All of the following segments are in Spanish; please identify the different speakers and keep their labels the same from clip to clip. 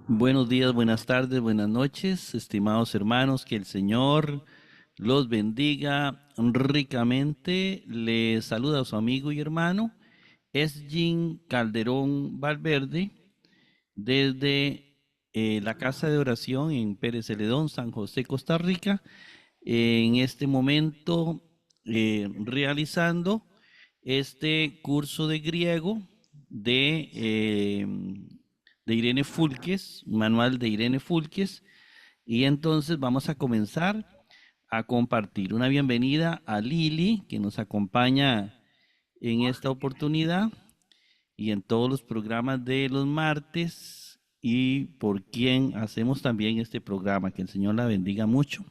Speaker 1: Buenos días, buenas tardes, buenas noches, estimados hermanos, que el Señor los bendiga ricamente. Les saluda a su amigo y hermano Esgin Calderón Valverde desde la Casa de Oración en Pérez Celedón, San José, Costa Rica. En este momento realizando este curso de griego de Irene Fulques, manual de Irene Fulques, y entonces vamos a comenzar a compartir. Una bienvenida a Lili, que nos acompaña en esta oportunidad y en todos los programas de los martes y por quien hacemos también este programa. Que el Señor la bendiga mucho.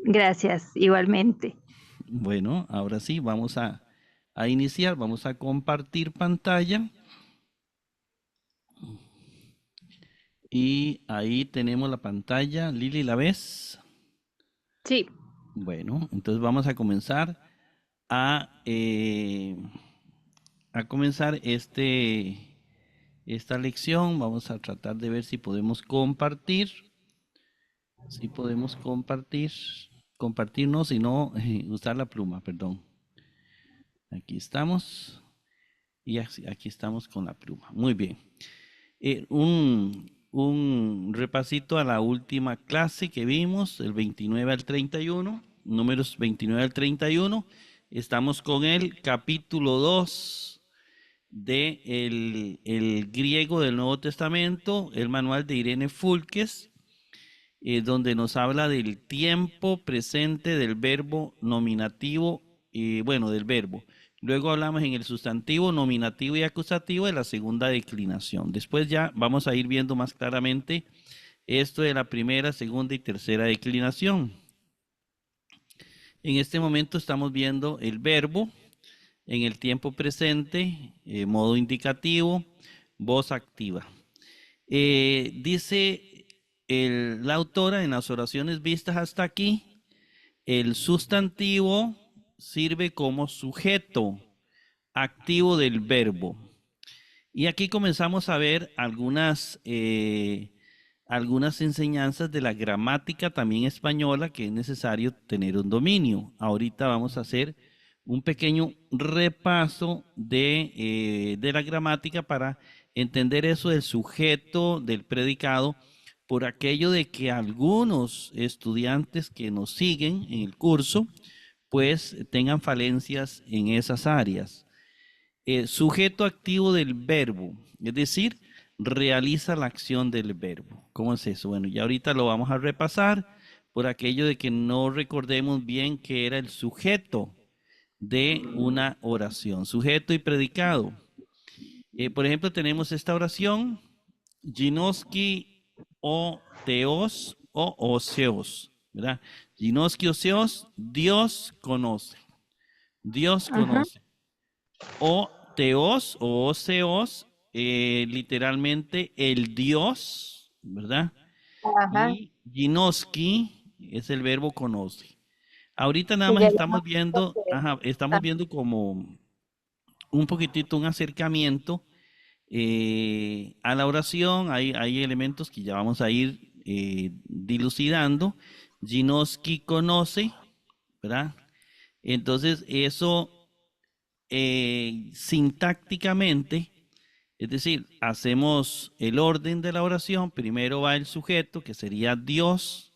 Speaker 2: Gracias, igualmente.
Speaker 1: Bueno, ahora sí, vamos a iniciar, vamos a compartir pantalla y ahí tenemos la pantalla. Lili, ¿la ves?
Speaker 2: Sí,
Speaker 1: Bueno, entonces vamos a comenzar a, eh, a comenzar esta lección. Vamos a tratar de ver si podemos compartir, si podemos compartirnos y no usar la pluma, perdón. Aquí estamos y aquí estamos con la pluma. Muy bien. Un repasito a la última clase que vimos, el 29 al 31, números 29 al 31. Estamos con el capítulo 2 de el griego del Nuevo Testamento, el manual de Irene Fulques, donde nos habla del tiempo presente del verbo nominativo, bueno, del verbo. Luego hablamos en el sustantivo, nominativo y acusativo de la segunda declinación. Después ya vamos a ir viendo más claramente esto de la primera, segunda y tercera declinación. En este momento estamos viendo el verbo en el tiempo presente, modo indicativo, voz activa. Dice la autora en las oraciones vistas hasta aquí, el sustantivo sirve como sujeto activo del verbo. Y aquí comenzamos a ver algunas enseñanzas de la gramática también española que es necesario tener un dominio. Ahorita vamos a hacer un pequeño repaso de la gramática para entender eso del sujeto, del predicado, por aquello de que algunos estudiantes que nos siguen en el curso, pues tengan falencias en esas áreas. Sujeto activo del verbo, es decir, realiza la acción del verbo. ¿Cómo es eso? Bueno, ya ahorita lo vamos a repasar por aquello de que no recordemos bien que era el sujeto de una oración, sujeto y predicado. Por ejemplo, tenemos esta oración, Ginoski o Teos o Oseos, ¿verdad? Ginoski Oseos, Dios conoce, Dios
Speaker 2: ajá,
Speaker 1: conoce. O Teos o Oseos, literalmente el Dios, ¿verdad?
Speaker 2: ajá,
Speaker 1: Y Ginoski es el verbo conoce. Ahorita nada
Speaker 2: que
Speaker 1: más
Speaker 2: ya
Speaker 1: estamos
Speaker 2: llamamos
Speaker 1: viendo,
Speaker 2: porque
Speaker 1: ajá, estamos viendo como un poquitito un acercamiento a la oración. Hay elementos que ya vamos a ir dilucidando. Ginoski conoce, ¿verdad? Entonces, eso sintácticamente, es decir, hacemos el orden de la oración. Primero va el sujeto, que sería Dios,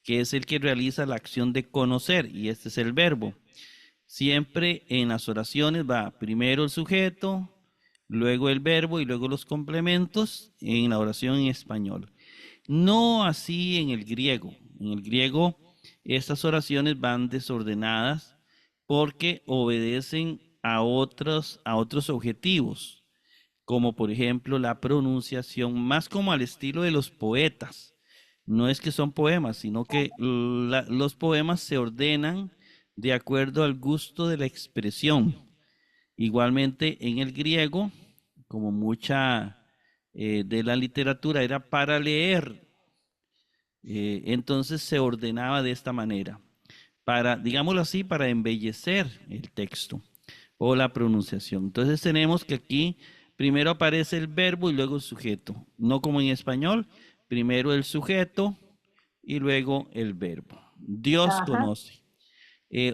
Speaker 1: que es el que realiza la acción de conocer, y este es el verbo. Siempre en las oraciones va primero el sujeto, luego el verbo y luego los complementos en la oración en español. No así en el griego. En el griego estas oraciones van desordenadas porque obedecen a otros objetivos, como por ejemplo la pronunciación, más como al estilo de los poetas. No es que son poemas, sino que los poemas se ordenan de acuerdo al gusto de la expresión. Igualmente en el griego, como mucha de la literatura era para leer, entonces se ordenaba de esta manera, para, digámoslo así, para embellecer el texto o la pronunciación. Entonces tenemos que aquí primero aparece el verbo y luego el sujeto. No como en español, primero el sujeto y luego el verbo. Dios
Speaker 2: Ajá.
Speaker 1: conoce.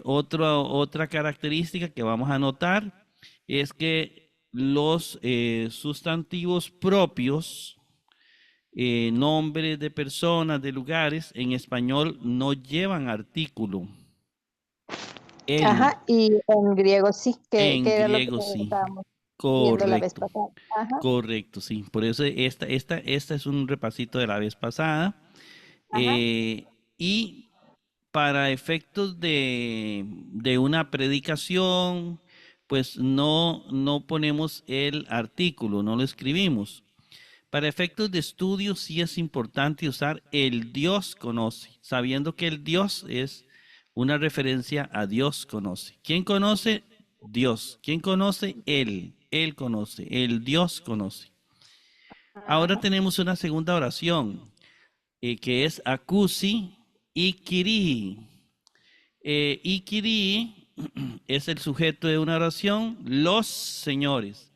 Speaker 1: Otra característica que vamos a notar es que los sustantivos propios, nombres de personas, de lugares, en español no llevan artículo. El,
Speaker 2: Ajá, y en griego sí, que
Speaker 1: en
Speaker 2: era lo que
Speaker 1: griego sí.
Speaker 2: estábamos viendo la vez
Speaker 1: Correcto,
Speaker 2: pasada. Ajá,
Speaker 1: correcto, sí. Por eso esta es un repasito de la vez pasada.
Speaker 2: ajá.
Speaker 1: Y para efectos de una predicación, pues no ponemos el artículo, no lo escribimos. Para efectos de estudio sí es importante usar el Dios conoce, sabiendo que el Dios es una referencia a Dios conoce. ¿Quién conoce? Dios. ¿Quién conoce? Él. Él conoce. El Dios conoce. Ahora
Speaker 2: Ajá.
Speaker 1: tenemos una segunda oración, que es acusi y kiri. Ikiri es el sujeto de una oración, los señores.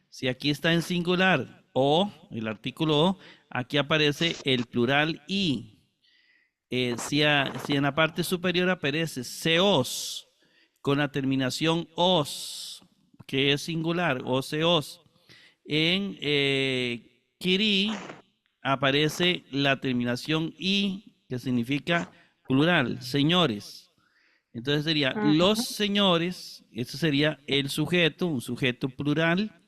Speaker 1: Si aquí está en singular o el artículo o, aquí aparece el plural y. Si en la parte superior aparece seos con la terminación os, que es singular, o seos, en kiri aparece la terminación i, que significa plural, señores. Entonces sería los
Speaker 2: Ujú.
Speaker 1: señores, ese sería el sujeto, un sujeto plural,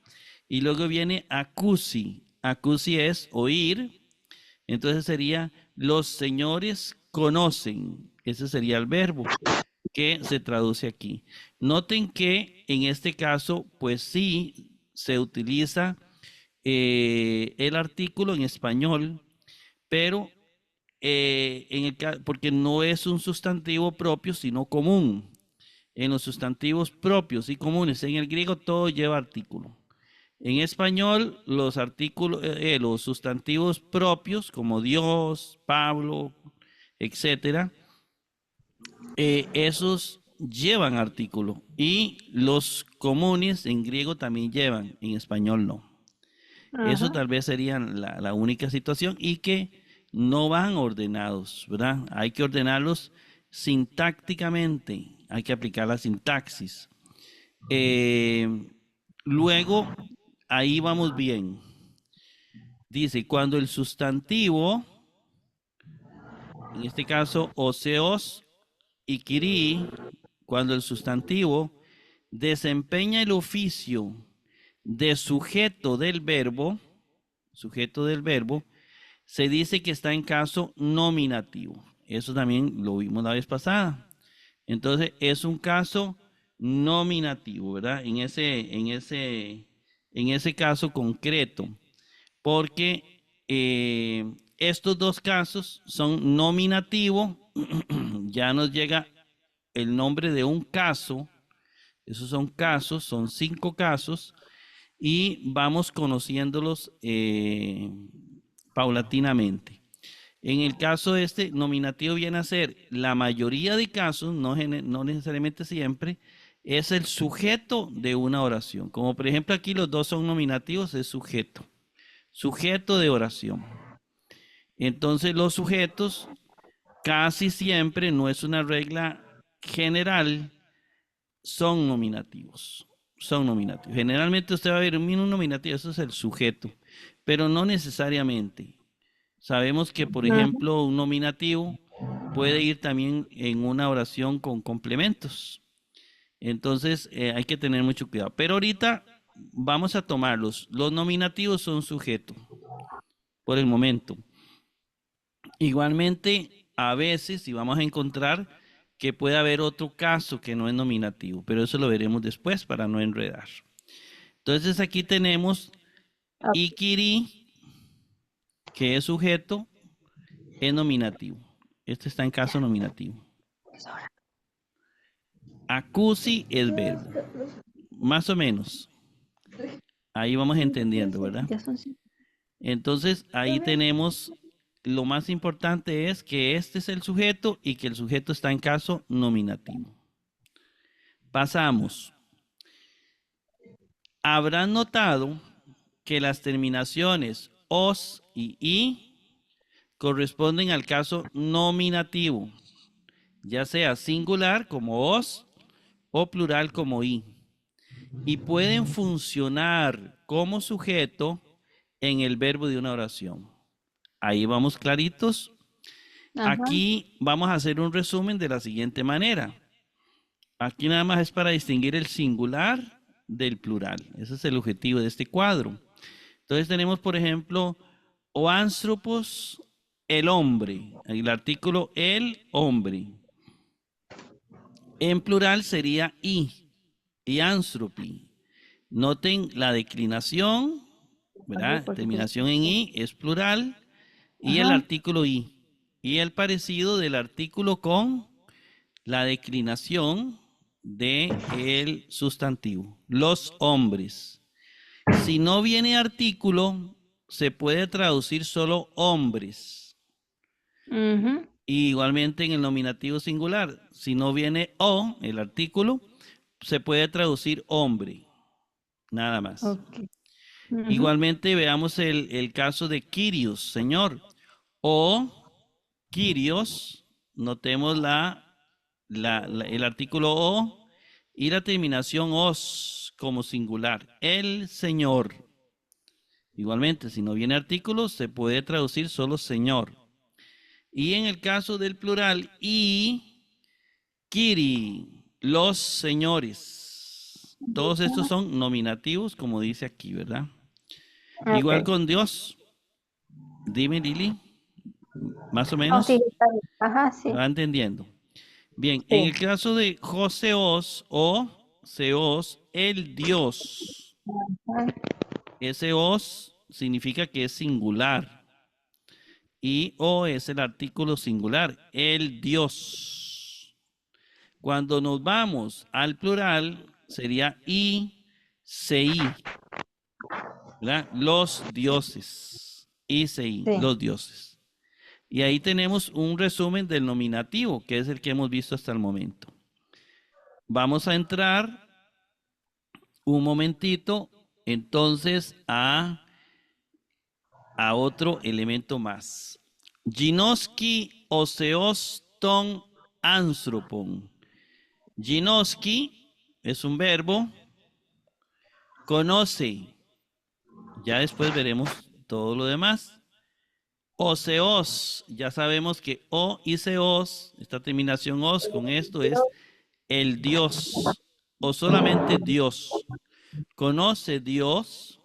Speaker 1: y luego viene acusi. Acusi es oír, entonces sería los señores conocen, ese sería el verbo que se traduce aquí. Noten que en este caso, pues sí, se utiliza el artículo en español, pero porque no es un sustantivo propio, sino común. En los sustantivos propios y comunes, en el griego todo lleva artículo. En español, los artículos, los sustantivos propios, como Dios, Pablo, etcétera, esos llevan artículo. Y los comunes en griego también llevan, en español no. Eso
Speaker 2: Ajá.
Speaker 1: tal vez sería la única situación y que no van ordenados, ¿verdad? Hay que ordenarlos sintácticamente, hay que aplicar la sintaxis. Eh, Luego, ahí vamos bien. Dice, cuando el sustantivo, en este caso, oseos y quirí, cuando el desempeña el oficio de sujeto del verbo, se dice que está en caso nominativo. Eso también lo vimos la vez pasada. Entonces, es un caso nominativo, ¿verdad? En ese caso concreto, porque estos dos casos son nominativo, ya nos llega el nombre de un caso, esos son casos, son 5 casos, y vamos conociéndolos paulatinamente. En el caso este, nominativo viene a ser la mayoría de casos, no necesariamente siempre, es el sujeto de una oración. Como por ejemplo aquí los dos son nominativos, es sujeto. Sujeto de oración. Entonces los sujetos casi siempre, no es una regla general, son nominativos. Son nominativos. Generalmente usted va a ver un nominativo, eso es el sujeto, pero no necesariamente. Sabemos que, por
Speaker 2: Ujú.
Speaker 1: ejemplo, un nominativo puede ir también en una oración con complementos. Entonces, hay que tener mucho cuidado. Pero ahorita vamos a tomarlos. Los nominativos son sujetos por el momento. Igualmente, a veces, y vamos a encontrar que puede haber otro caso que no es nominativo, pero eso lo veremos después para no enredar. Entonces, aquí tenemos
Speaker 2: Ok.
Speaker 1: ikiri, que es sujeto, es nominativo. Este está en caso nominativo. Acusi es verbo. Más o menos. Ahí vamos entendiendo, ¿verdad?
Speaker 2: Ya son 5.
Speaker 1: Entonces, ahí tenemos, lo más importante es que este es el sujeto y que el sujeto está en caso nominativo. Pasamos. Habrán notado que las terminaciones os y i corresponden al caso nominativo, ya sea singular como os o plural como i, y pueden funcionar como sujeto en el verbo de una oración. Ahí vamos claritos.
Speaker 2: Ajá.
Speaker 1: Aquí vamos a hacer un resumen de la siguiente manera. Aquí nada más es para distinguir el singular del plural. Ese es el objetivo de este cuadro. Entonces tenemos, por ejemplo, o anthropos, el hombre. El artículo el hombre. En plural sería y anthropy. Noten la declinación, ¿verdad? Terminación en i es plural y el artículo i. Y el parecido del artículo con la declinación del sustantivo. Los hombres. Si no viene artículo, se puede traducir solo hombres. Y igualmente en el nominativo singular, si no viene o, el artículo, se puede traducir hombre. Nada más.
Speaker 2: Okay.
Speaker 1: Igualmente veamos el caso de Kyrios, Señor. O Kyrios, notemos el artículo o y la terminación os como singular. El Señor. Igualmente, si no viene artículo, se puede traducir solo Señor. Y en el caso del plural, y Kiri, los señores. Todos estos son nominativos, como dice aquí, ¿verdad?
Speaker 2: Okay.
Speaker 1: Igual con Dios. Dime, Lili. Más o menos.
Speaker 2: Sí, está bien. Ajá, sí.
Speaker 1: ¿Me va entendiendo? Bien,
Speaker 2: Sí.
Speaker 1: en el caso de Joseos o Seos, el Dios. Ese os significa que es singular. Y o es el artículo singular, el Dios. Cuando nos vamos al plural, sería i, sei, ¿verdad? Los dioses. I, sei,
Speaker 2: Sí.
Speaker 1: los dioses. Y ahí tenemos un resumen del nominativo, que es el que hemos visto hasta el momento. Vamos a entrar un momentito, entonces, a otro elemento más. Ginoski oseos ton anthropon. Ginoski es un verbo. Conoce. Ya después veremos todo lo demás. Oseos. Ya sabemos que o y seos, esta terminación os con esto es el Dios o solamente Dios. Conoce Dios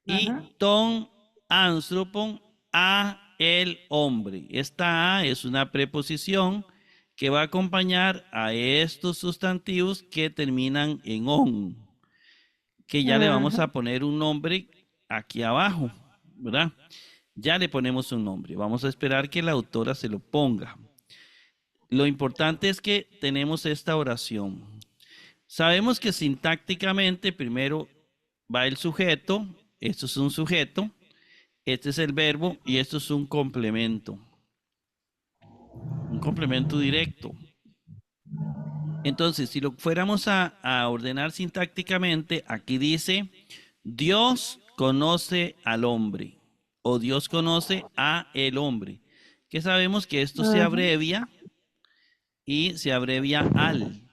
Speaker 1: y ton anthropon a el hombre. Esta a es una preposición que va a acompañar a estos sustantivos que terminan en on, que ya le vamos a poner un nombre aquí abajo, ¿verdad? Ya le ponemos un nombre. Vamos a esperar que la autora se lo ponga. Lo importante es que tenemos esta oración. Sabemos que sintácticamente primero va el sujeto, esto es un sujeto, este es el verbo y esto es un complemento. Un complemento directo. Entonces, si lo fuéramos a ordenar sintácticamente, aquí dice, Dios conoce al hombre o Dios conoce a el hombre. Que sabemos que esto se abrevia y se abrevia al.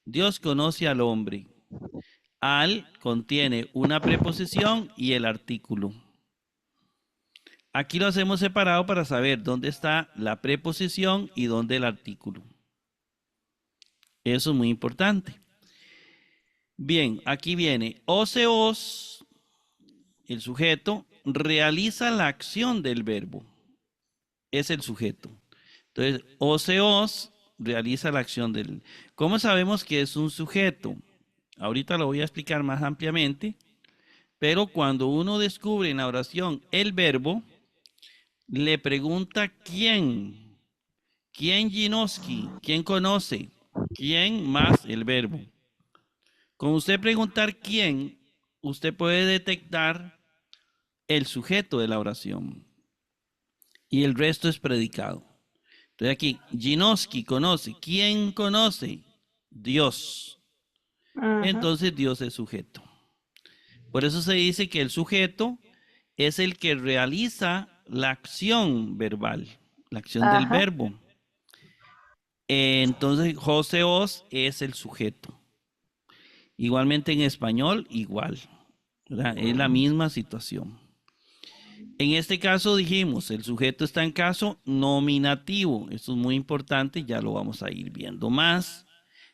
Speaker 1: Dios conoce al hombre. Al contiene una preposición y el artículo. Aquí lo hacemos separado para saber dónde está la preposición y dónde el artículo. Eso es muy importante. Bien, aquí viene oseos, el sujeto, realiza la acción del verbo. Es el sujeto. Entonces, oseos realiza la acción del... ¿Cómo sabemos que es un sujeto? Ahorita lo voy a explicar más ampliamente, pero cuando uno descubre en la oración el verbo, le pregunta quién. ¿Quién Ginoski? ¿Quién conoce? ¿Quién más el verbo? Con usted preguntar quién, usted puede detectar el sujeto de la oración. Y el resto es predicado. Entonces aquí, Ginoski conoce. ¿Quién conoce? Dios. Entonces Dios es sujeto. Por eso se dice que el sujeto es el que realiza la acción verbal, la acción del
Speaker 2: Ajá,
Speaker 1: verbo. Entonces, José Os es el sujeto. Igualmente en español, igual. ¿Verdad? Es la misma situación. En este caso dijimos, el sujeto está en caso nominativo. Esto es muy importante, ya lo vamos a ir viendo más.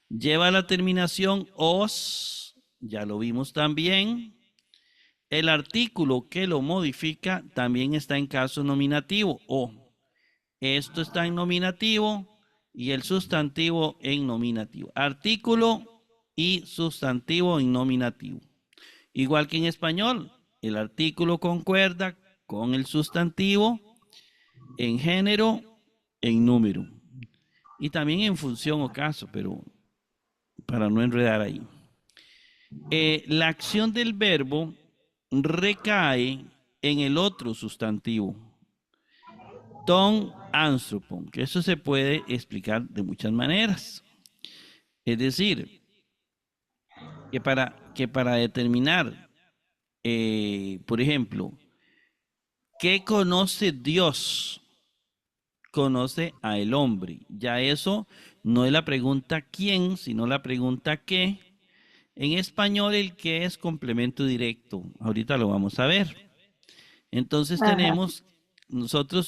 Speaker 1: Lleva la terminación os, ya lo vimos también. El artículo que lo modifica también está en caso nominativo o. Esto está en nominativo y el sustantivo en nominativo. Artículo y sustantivo en nominativo. Igual que en español, el artículo concuerda con el sustantivo en género, en número. Y también en función o caso, pero para no enredar ahí. La acción del verbo recae en el otro sustantivo. Ton anthropon, que eso se puede explicar de muchas maneras. Es decir, que para determinar, por ejemplo, ¿qué conoce Dios? Conoce a el hombre. Ya eso no es la pregunta quién, sino la pregunta qué. En español el qué es complemento directo. Ahorita lo vamos a ver. Entonces
Speaker 2: ajá,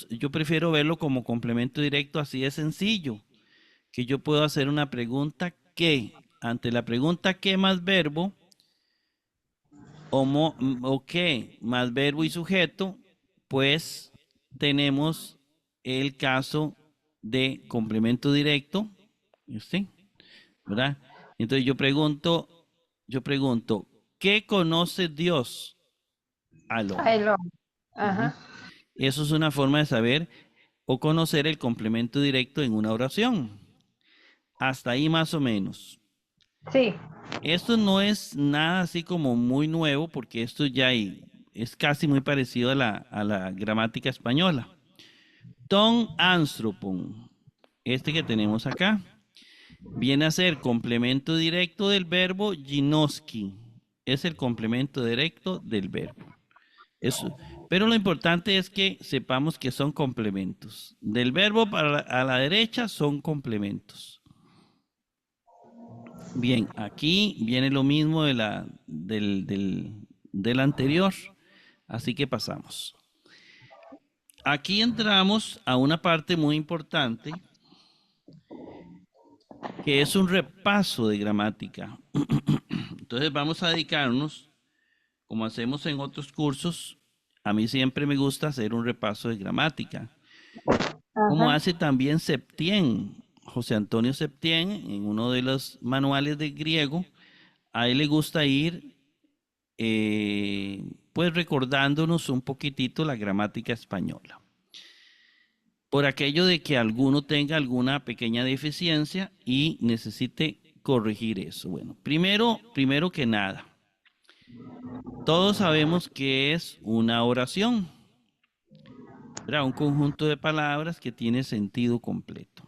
Speaker 1: yo prefiero verlo como complemento directo, así de sencillo, que yo puedo hacer una pregunta que, ante la pregunta que más verbo, o que más verbo y sujeto, pues tenemos el caso de complemento directo, ¿sí? ¿Verdad? Entonces yo pregunto, ¿qué conoce Dios al
Speaker 2: ahí
Speaker 1: hombre?
Speaker 2: lo,
Speaker 1: Ujú.
Speaker 2: ajá,
Speaker 1: Eso es una forma de saber o conocer el complemento directo en una oración. Hasta ahí más o menos.
Speaker 2: sí,
Speaker 1: Esto no es nada así como muy nuevo porque esto es casi muy parecido a la gramática española. Ton anthropon, este que tenemos acá, viene a ser complemento directo del verbo ginoski. Es el complemento directo del verbo. Eso. Pero lo importante es que sepamos que son complementos. Del verbo a la derecha son complementos. Bien, aquí viene lo mismo del anterior, así que pasamos. Aquí entramos a una parte muy importante, que es un repaso de gramática. Entonces vamos a dedicarnos, como hacemos en otros cursos, a mí siempre me gusta hacer un repaso de gramática, como
Speaker 2: ajá,
Speaker 1: hace también Septien, José Antonio Septien, en uno de los manuales de griego. A él le gusta ir pues recordándonos un poquitito la gramática española. Por aquello de que alguno tenga alguna pequeña deficiencia y necesite corregir eso. Bueno, primero que nada, todos sabemos que es una oración, ¿verdad? Un conjunto de palabras que tiene sentido completo.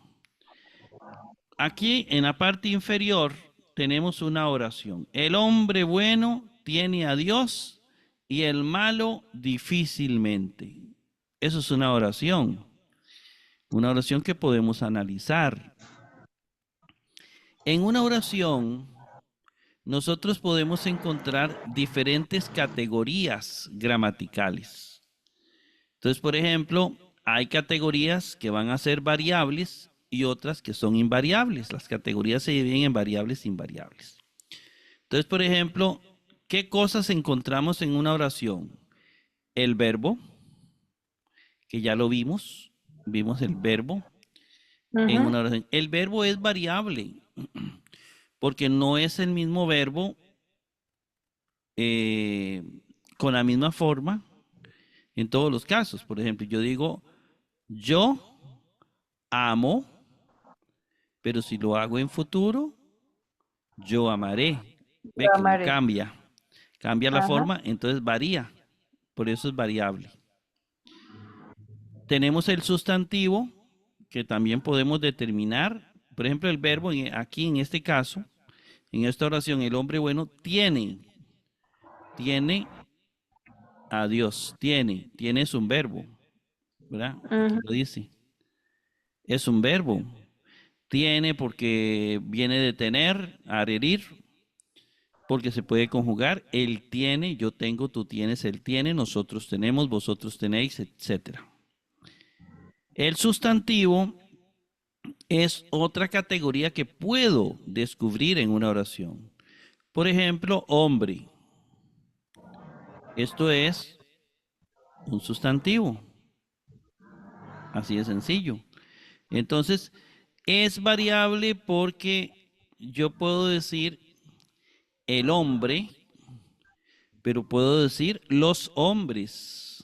Speaker 1: Aquí en la parte inferior tenemos una oración. El hombre bueno tiene a Dios y el malo difícilmente. Eso es una oración que podemos analizar. En una oración, nosotros podemos encontrar diferentes categorías gramaticales. Entonces, por ejemplo, hay categorías que van a ser variables y otras que son invariables. Las categorías se dividen en variables e invariables. Entonces, por ejemplo, ¿qué cosas encontramos en una oración? El verbo, que ya lo vimos el verbo en
Speaker 2: ujú,
Speaker 1: una oración. El verbo es variable porque no es el mismo verbo eh, con la misma forma en todos los casos. Por ejemplo, yo digo, yo amo, pero si lo hago en futuro, yo amaré. Ve
Speaker 2: lo
Speaker 1: que no
Speaker 2: amaré,
Speaker 1: cambia. Cambia la
Speaker 2: ajá,
Speaker 1: forma, entonces varía. Por eso es variable. Tenemos el sustantivo que también podemos determinar. Por ejemplo, el verbo aquí en este caso, en esta oración, el hombre bueno tiene. tiene a Dios. Tiene es un verbo, ¿verdad? Aquí
Speaker 2: Ujú.
Speaker 1: lo dice. Es un verbo. Tiene porque viene de tener, adherir, porque se puede conjugar. Él tiene, yo tengo, tú tienes, él tiene, nosotros tenemos, vosotros tenéis, etcétera. El sustantivo es otra categoría que puedo descubrir en una oración. Por ejemplo, hombre. Esto es un sustantivo. Así de sencillo. Entonces, es variable porque yo puedo decir el hombre, pero puedo decir los hombres.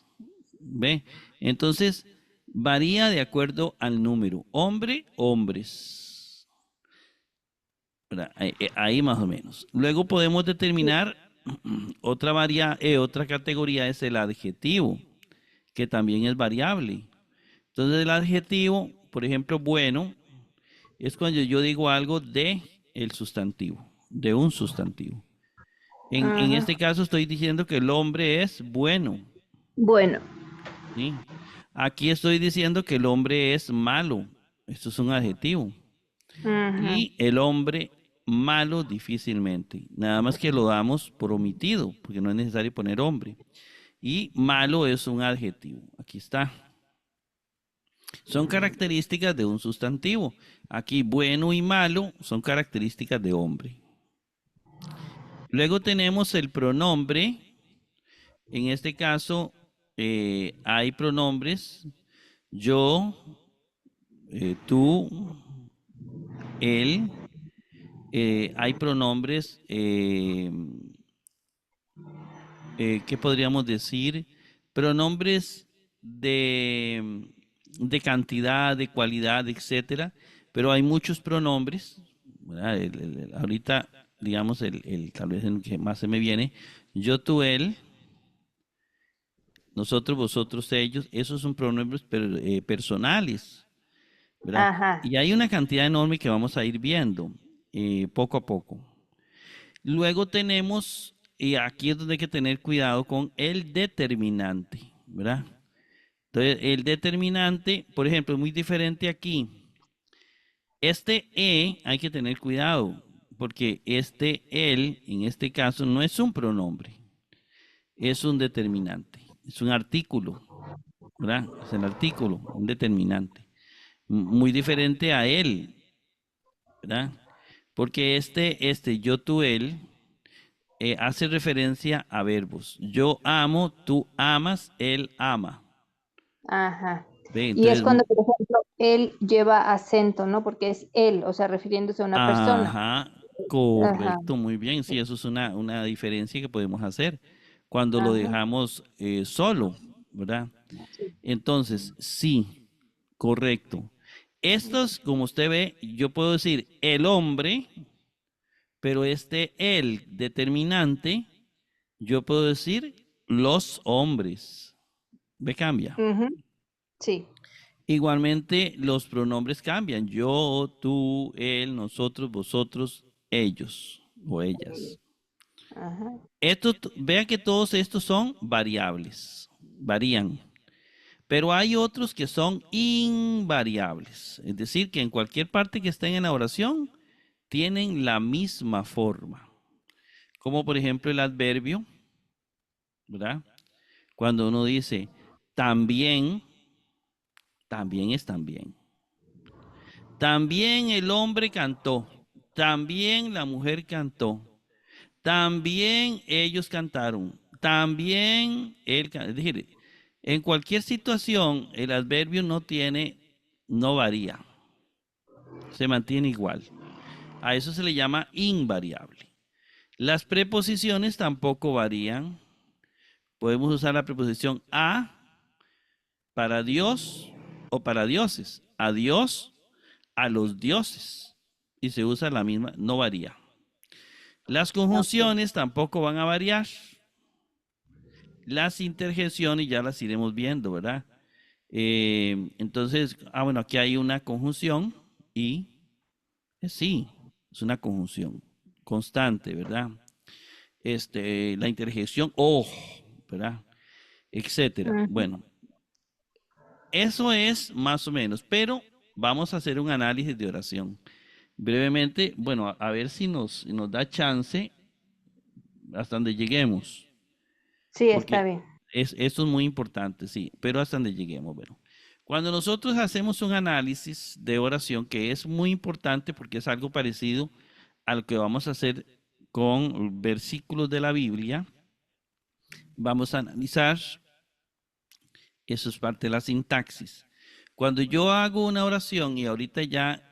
Speaker 1: ¿Ve? Entonces, varía de acuerdo al número. Hombre, hombres. Ahí más o menos. Luego podemos determinar otra categoría es el adjetivo, que también es variable. Entonces el adjetivo, por ejemplo, bueno, es cuando yo digo algo de el sustantivo, de un sustantivo. En
Speaker 2: Ujú.
Speaker 1: este caso estoy diciendo que el hombre es bueno,
Speaker 2: Bueno.
Speaker 1: ¿sí? Aquí estoy diciendo que el hombre es malo. Esto es un adjetivo.
Speaker 2: Ujú.
Speaker 1: Y el hombre malo difícilmente. Nada más que lo damos por omitido, porque no es necesario poner hombre. Y malo es un adjetivo. Aquí está. Son características de un sustantivo. Aquí bueno y malo son características de hombre. Luego tenemos el pronombre. En este caso hay pronombres yo, tú, él. Hay pronombres, ¿qué podríamos decir? Pronombres de cantidad, de cualidad, etcétera. Pero hay muchos pronombres, ¿verdad? Ahorita, digamos, tal vez el que más se me viene, yo, tú, él, nosotros, vosotros, ellos, esos son pronombres personales, ¿verdad?
Speaker 2: Ajá.
Speaker 1: Y hay una cantidad enorme que vamos a ir viendo poco a poco. Luego tenemos, y aquí es donde hay que tener cuidado con el determinante, ¿verdad? Entonces, el determinante, por ejemplo, es muy diferente aquí. Este hay que tener cuidado, porque este él, en este caso, no es un pronombre, es un determinante, es un artículo, ¿verdad? Es el artículo, un determinante. Muy diferente a él, ¿verdad? Porque yo, tú, él, hace referencia a verbos. Yo amo, tú amas, él ama.
Speaker 2: Ajá.
Speaker 1: ¿Ve?
Speaker 2: Y es
Speaker 1: Entonces,
Speaker 2: cuando, por ejemplo, él lleva acento, ¿no? Porque es él, o sea, refiriéndose a una persona.
Speaker 1: ajá,
Speaker 2: Ajá.
Speaker 1: correcto, muy bien. Sí, eso es una diferencia que podemos hacer cuando lo
Speaker 2: Ajá.
Speaker 1: dejamos solo, ¿verdad?
Speaker 2: Sí.
Speaker 1: Entonces, sí, correcto. Estos, como usted ve, yo puedo decir el hombre, pero el determinante, yo puedo decir los hombres. ¿Ve? Cambia.
Speaker 2: Ujú. Sí.
Speaker 1: Igualmente, los pronombres cambian. Yo, tú, él, nosotros, vosotros, ellos o ellas.
Speaker 2: Ajá.
Speaker 1: Vean que todos estos son variables, varían. Pero hay otros que son invariables. Es decir, que en cualquier parte que estén en la oración, tienen la misma forma. Como por ejemplo el adverbio, ¿verdad? Cuando uno dice también, también es también. También el hombre cantó, también la mujer cantó, también ellos cantaron, también él cantó. Es decir, en cualquier situación el adverbio no varía, se mantiene igual. A eso se le llama invariable. Las preposiciones tampoco varían. Podemos usar la preposición a para Dios o para dioses. A Dios, a los dioses. Y se usa la misma, no varía. Las
Speaker 2: Ok.
Speaker 1: conjunciones tampoco van a variar. Las interjecciones ya las iremos viendo, ¿verdad? Entonces, bueno, aquí hay una conjunción y sí, es una conjunción constante, ¿verdad? la interjección o, ¿verdad? Etcétera.
Speaker 2: Ujú.
Speaker 1: Bueno, eso es más o menos, pero vamos a hacer un análisis de oración. Brevemente, bueno, a ver si nos da chance hasta donde lleguemos,
Speaker 2: Sí, está
Speaker 1: porque
Speaker 2: bien.
Speaker 1: esto es muy importante, sí, pero hasta donde lleguemos, bueno. Cuando nosotros hacemos un análisis de oración, que es muy importante porque es algo parecido a lo que vamos a hacer con versículos de la Biblia, vamos a analizar, eso es parte de la sintaxis. Cuando yo hago una oración y ahorita ya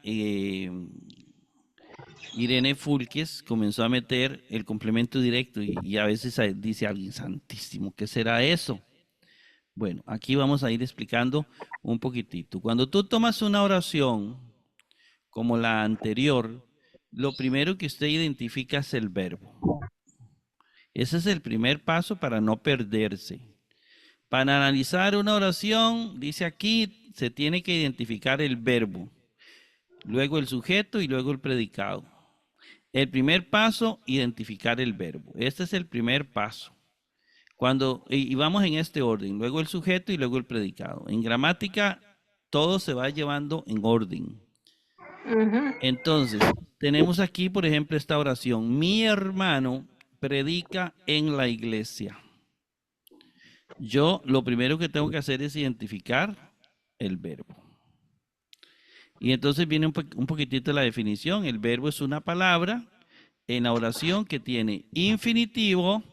Speaker 1: Irene Fulques comenzó a meter el complemento directo y a veces dice alguien, santísimo, ¿qué será eso? Bueno, aquí vamos a ir explicando un poquitito. Cuando tú tomas una oración como la anterior, lo primero que usted identifica es el verbo. Ese es el primer paso para no perderse. Para analizar una oración, dice aquí, se tiene que identificar el verbo, luego el sujeto y luego el predicado. El primer paso, identificar el verbo. Este es el primer paso. Y vamos en este orden, luego el sujeto y luego el predicado. En gramática, todo se va llevando en orden.
Speaker 2: Ujú.
Speaker 1: Entonces, tenemos aquí, por ejemplo, esta oración. Mi hermano predica en la iglesia. Yo lo primero que tengo que hacer es identificar el verbo. Y entonces viene un poquitito la definición. El verbo es una palabra en la oración que tiene infinitivo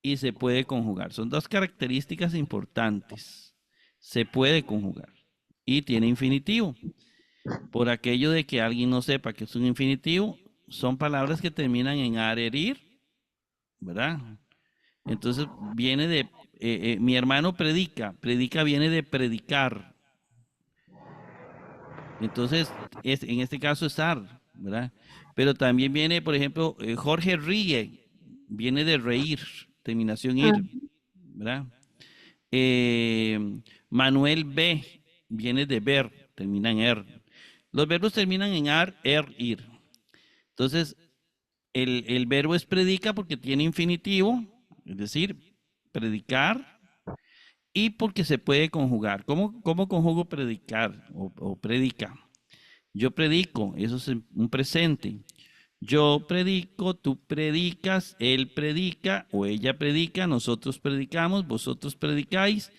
Speaker 1: y se puede conjugar. Son dos características importantes. Se puede conjugar y tiene infinitivo. Por aquello de que alguien no sepa que es un infinitivo, son palabras que terminan en arerir, ¿verdad? Entonces viene de, mi hermano predica, predica viene de predicar. Entonces, en este caso es ar, ¿verdad? Pero también viene, por ejemplo, Jorge ríe, viene de reír, terminación ir,
Speaker 2: Ujú.
Speaker 1: ¿verdad? Manuel ve, viene de ver, termina en er. Los verbos terminan en ar, er, ir. Entonces, el verbo es predica porque tiene infinitivo, es decir, predicar, y porque se puede conjugar. ¿Cómo conjugo predicar o predica? Yo predico, eso es un presente. Yo predico, tú predicas, él predica o ella predica, nosotros predicamos, vosotros predicáis,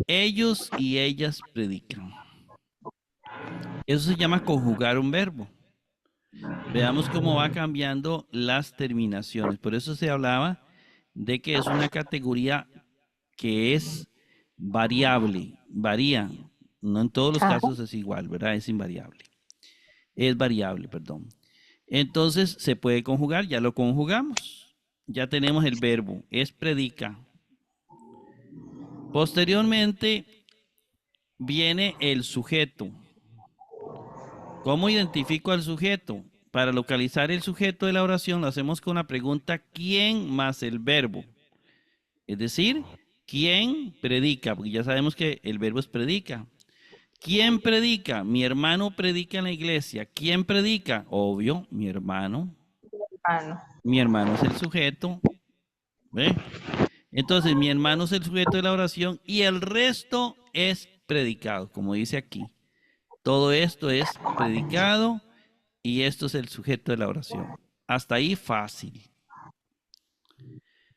Speaker 1: ellos y ellas predican. Eso se llama conjugar un verbo. Veamos cómo va cambiando las terminaciones. Por eso se hablaba de que es una categoría que es variable, varía. No en todos los
Speaker 2: Ajá.
Speaker 1: casos es igual, ¿verdad? Es invariable. Es variable, perdón. Entonces se puede conjugar, ya lo conjugamos. Ya tenemos el verbo, es predica. Posteriormente viene el sujeto. ¿Cómo identifico al sujeto? Para localizar el sujeto de la oración lo hacemos con la pregunta ¿quién más el verbo? Es decir, ¿quién predica? Porque ya sabemos que el verbo es predica. ¿Quién predica? Mi hermano predica en la iglesia. ¿Quién predica? Obvio, mi hermano.
Speaker 2: Ah, no.
Speaker 1: Mi hermano es el sujeto. ¿Ve? Entonces, mi hermano es el sujeto de la oración y el resto es predicado, como dice aquí. Todo esto es predicado y esto es el sujeto de la oración. Hasta ahí fácil.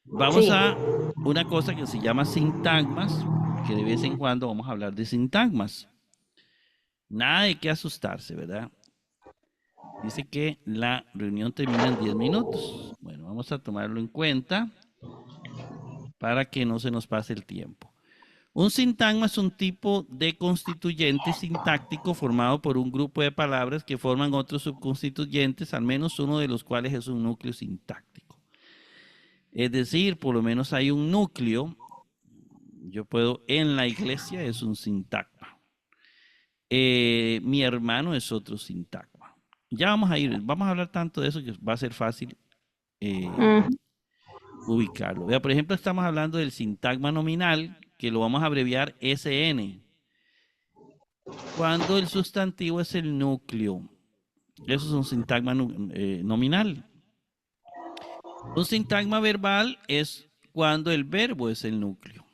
Speaker 1: Vamos
Speaker 2: Sí.
Speaker 1: a una cosa que se llama sintagmas, que de vez en cuando vamos a hablar de sintagmas. Nada de qué asustarse, ¿verdad? Dice que la reunión termina en 10 minutos. Bueno, vamos a tomarlo en cuenta para que no se nos pase el tiempo. Un sintagma es un tipo de constituyente sintáctico formado por un grupo de palabras que forman otros subconstituyentes, al menos uno de los cuales es un núcleo sintáctico. Es decir, por lo menos hay un núcleo. Yo puedo, en la iglesia es un sintagma. Mi hermano es otro sintagma. Ya vamos a hablar tanto de eso que va a ser fácil
Speaker 2: Ujú.
Speaker 1: ubicarlo. Vea, por ejemplo, estamos hablando del sintagma nominal, que lo vamos a abreviar SN. Cuando el sustantivo es el núcleo. Eso es un sintagma nominal. Un sintagma verbal es cuando el verbo es el núcleo.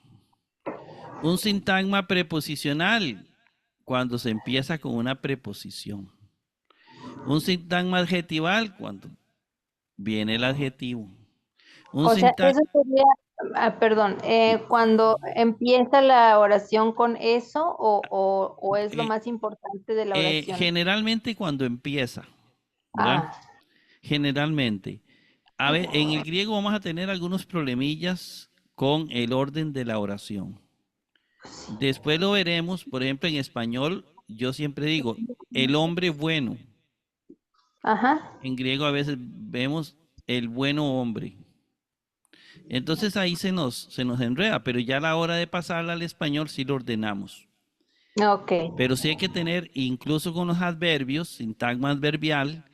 Speaker 1: Un sintagma preposicional, cuando se empieza con una preposición. Un sintagma adjetival, cuando viene el adjetivo. Un
Speaker 2: O sea, eso
Speaker 1: sintagma...
Speaker 2: sería, perdón, cuando empieza la oración con eso o es lo más importante de la oración.
Speaker 1: generalmente cuando empieza, ¿verdad?
Speaker 2: Ah,
Speaker 1: Generalmente. A ver, en el griego vamos a tener algunos problemillas con el orden de la oración. Después lo veremos, por ejemplo, en español, yo siempre digo, el hombre bueno.
Speaker 2: ajá,
Speaker 1: En griego a veces vemos el bueno hombre. Entonces ahí se nos enreda, pero ya a la hora de pasarla al español sí lo ordenamos.
Speaker 2: ok.
Speaker 1: Pero sí hay que tener, incluso con los adverbios, sintagma adverbial,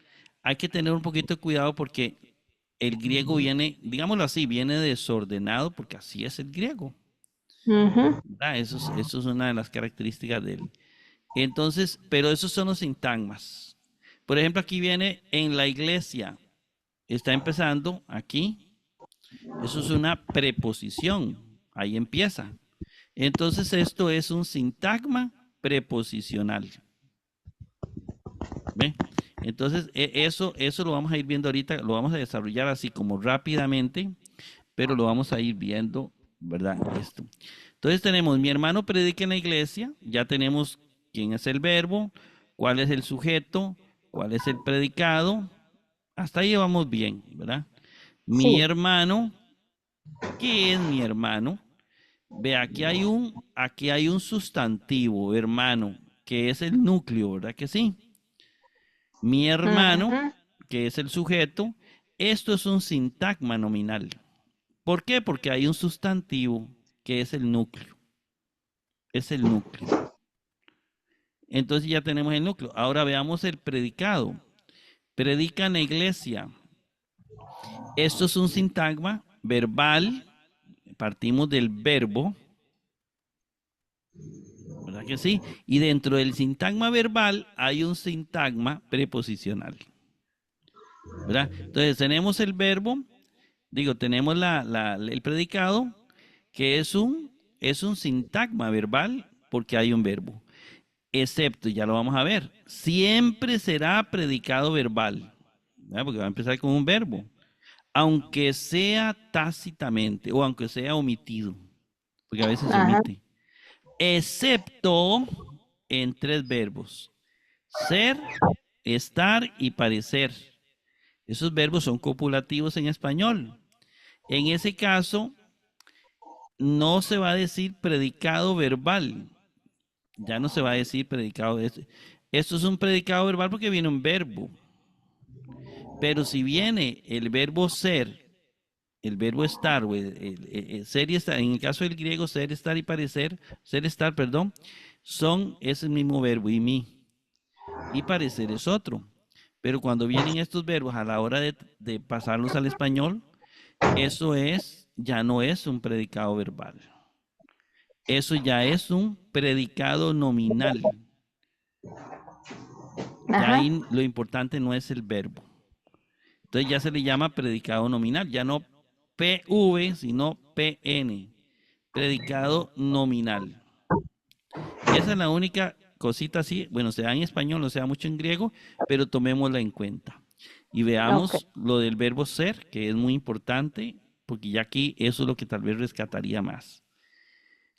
Speaker 1: hay que tener un poquito de cuidado porque el griego viene, digámoslo así, viene desordenado porque así es el griego.
Speaker 2: Ujú.
Speaker 1: ¿Verdad? Eso es una de las características de él. Entonces, pero esos son los sintagmas. Por ejemplo, aquí viene en la iglesia. Está empezando aquí. Eso es una preposición. Ahí empieza. Entonces, esto es un sintagma preposicional. ¿Ve? Entonces, eso lo vamos a ir viendo ahorita, lo vamos a desarrollar así como rápidamente, pero lo vamos a ir viendo, ¿verdad? Esto. Entonces tenemos, mi hermano predica en la iglesia, ya tenemos quién es el verbo, cuál es el sujeto, cuál es el predicado, hasta ahí vamos bien, ¿verdad? Mi
Speaker 2: Sí.
Speaker 1: hermano, ¿qué es mi hermano? Ve, aquí hay un sustantivo, hermano, que es el núcleo, ¿verdad que sí? Mi hermano,
Speaker 2: Ujú.
Speaker 1: que es el sujeto, esto es un sintagma nominal. ¿Por qué? Porque hay un sustantivo que es el núcleo. Es el núcleo. Entonces ya tenemos el núcleo. Ahora veamos el predicado. Predica en la iglesia. Esto es un sintagma verbal. Partimos del verbo, ¿verdad que sí? Y dentro del sintagma verbal hay un sintagma preposicional, ¿verdad? Entonces tenemos el verbo, tenemos el predicado, que es un sintagma verbal porque hay un verbo. Excepto, ya lo vamos a ver, siempre será predicado verbal, ¿verdad? Porque va a empezar con un verbo, aunque sea tácitamente o aunque sea omitido, porque a veces se
Speaker 2: Ajá.
Speaker 1: omite, excepto en tres verbos: ser, estar y parecer. Esos verbos son copulativos en español. En ese caso, no se va a decir predicado verbal. Ya no se va a decir predicado. Esto es un predicado verbal porque viene un verbo. Pero si viene el verbo ser, el verbo estar, o el ser y estar, en el caso del griego, ser, estar y parecer, ser, estar, perdón, es el mismo verbo, y mí. Y parecer es otro. Pero cuando vienen estos verbos a la hora de pasarlos al español, ya no es un predicado verbal. Eso ya es un predicado nominal. Ya
Speaker 2: Ajá.
Speaker 1: ahí lo importante no es el verbo. Entonces ya se le llama predicado nominal, ya no PV, sino PN, predicado nominal. Esa es la única cosita así, bueno, sea en español, o sea mucho en griego, pero tomémosla en cuenta. Y
Speaker 2: Ok.
Speaker 1: veamos lo del verbo ser, que es muy importante, porque ya aquí eso es lo que tal vez rescataría más.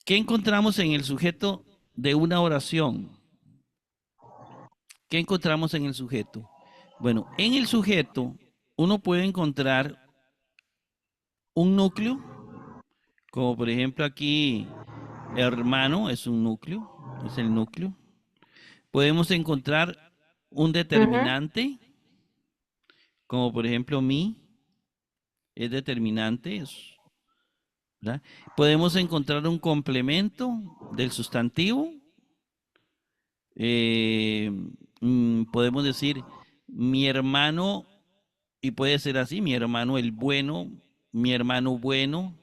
Speaker 1: ¿Qué encontramos en el sujeto de una oración? ¿Qué encontramos en el sujeto? Bueno, en el sujeto uno puede encontrar un núcleo, como por ejemplo aquí, hermano es un núcleo, es el núcleo. Podemos encontrar un
Speaker 2: Ujú.
Speaker 1: determinante, como por ejemplo mi, es determinante, ¿verdad? Podemos encontrar un complemento del sustantivo. eh, Podemos decir mi hermano, y puede ser así, mi hermano el bueno, mi hermano bueno,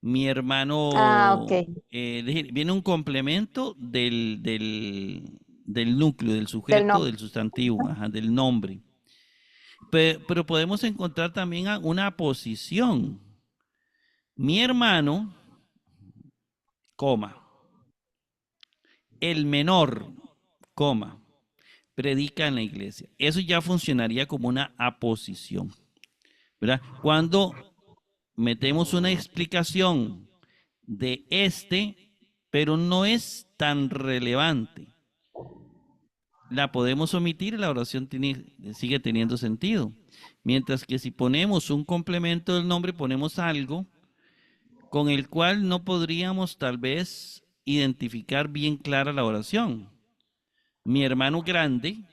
Speaker 1: mi
Speaker 2: Ah,
Speaker 1: hermano,
Speaker 2: ok.
Speaker 1: viene un complemento del núcleo, del
Speaker 2: Del
Speaker 1: sujeto,
Speaker 2: nombre.
Speaker 1: del sustantivo, ajá, del nombre. pero podemos encontrar también una posición. Mi hermano, coma, el menor, coma, predica en la iglesia. Eso ya funcionaría como una aposición, ¿verdad? Cuando metemos una explicación de pero no es tan relevante, la podemos omitir y la oración sigue teniendo sentido. Mientras que si ponemos un complemento del nombre, ponemos algo con el cual no podríamos tal vez identificar bien clara la oración. Mi hermano grande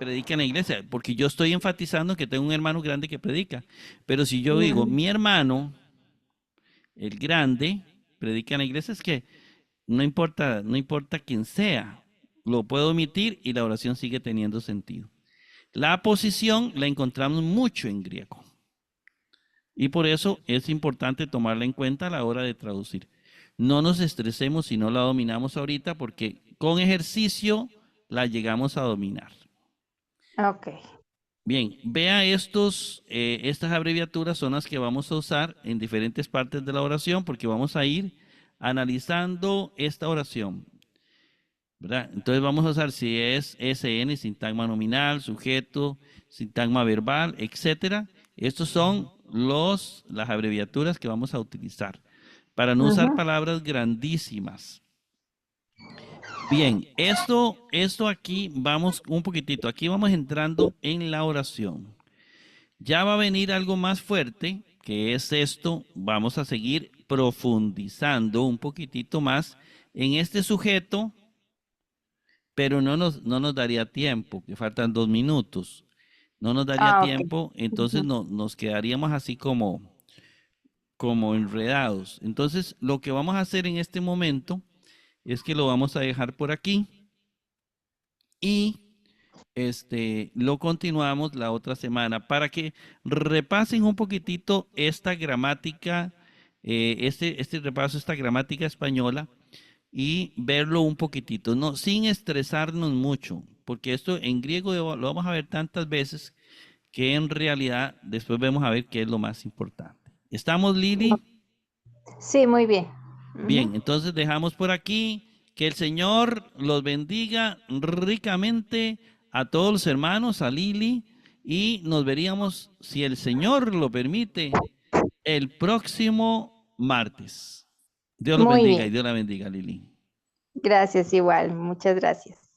Speaker 1: predica en la iglesia, porque yo estoy enfatizando que tengo un hermano grande que predica. Pero si yo digo, mi hermano, el grande, predica en la iglesia, es que no importa quién sea, lo puedo omitir y la oración sigue teniendo sentido. La posición la encontramos mucho en griego. Y por eso es importante tomarla en cuenta a la hora de traducir. No nos estresemos si no la dominamos ahorita, porque con ejercicio la llegamos a dominar.
Speaker 2: Ok.
Speaker 1: Bien, vea estas abreviaturas son las que vamos a usar en diferentes partes de la oración, porque vamos a ir analizando esta oración, ¿verdad? Entonces vamos a usar si es SN, sintagma nominal, sujeto, sintagma verbal, etcétera. Estos son las abreviaturas que vamos a utilizar para no usar palabras grandísimas. Bien, esto aquí vamos un poquitito, aquí vamos entrando en la oración. Ya va a venir algo más fuerte, que es esto. Vamos a seguir profundizando un poquitito más en este sujeto, pero no nos daría tiempo, que faltan 2 minutos. No nos daría
Speaker 2: Ah, ok.
Speaker 1: tiempo, entonces nos quedaríamos así como enredados. Entonces, lo que vamos a hacer en este momento es que lo vamos a dejar por aquí y lo continuamos la otra semana para que repasen un poquitito esta gramática, este repaso, esta gramática española y verlo un poquitito, no, sin estresarnos mucho, porque esto en griego lo vamos a ver tantas veces que en realidad después vamos a ver qué es lo más importante. ¿Estamos, Lili?
Speaker 2: Sí, muy bien.
Speaker 1: Bien, entonces dejamos por aquí. Que el Señor los bendiga ricamente a todos los hermanos, a Lili, y nos veríamos, si el Señor lo permite, el próximo martes. Dios los
Speaker 2: Muy
Speaker 1: bendiga y
Speaker 2: bien.
Speaker 1: Dios la bendiga, Lili.
Speaker 2: Gracias igual. Muchas gracias.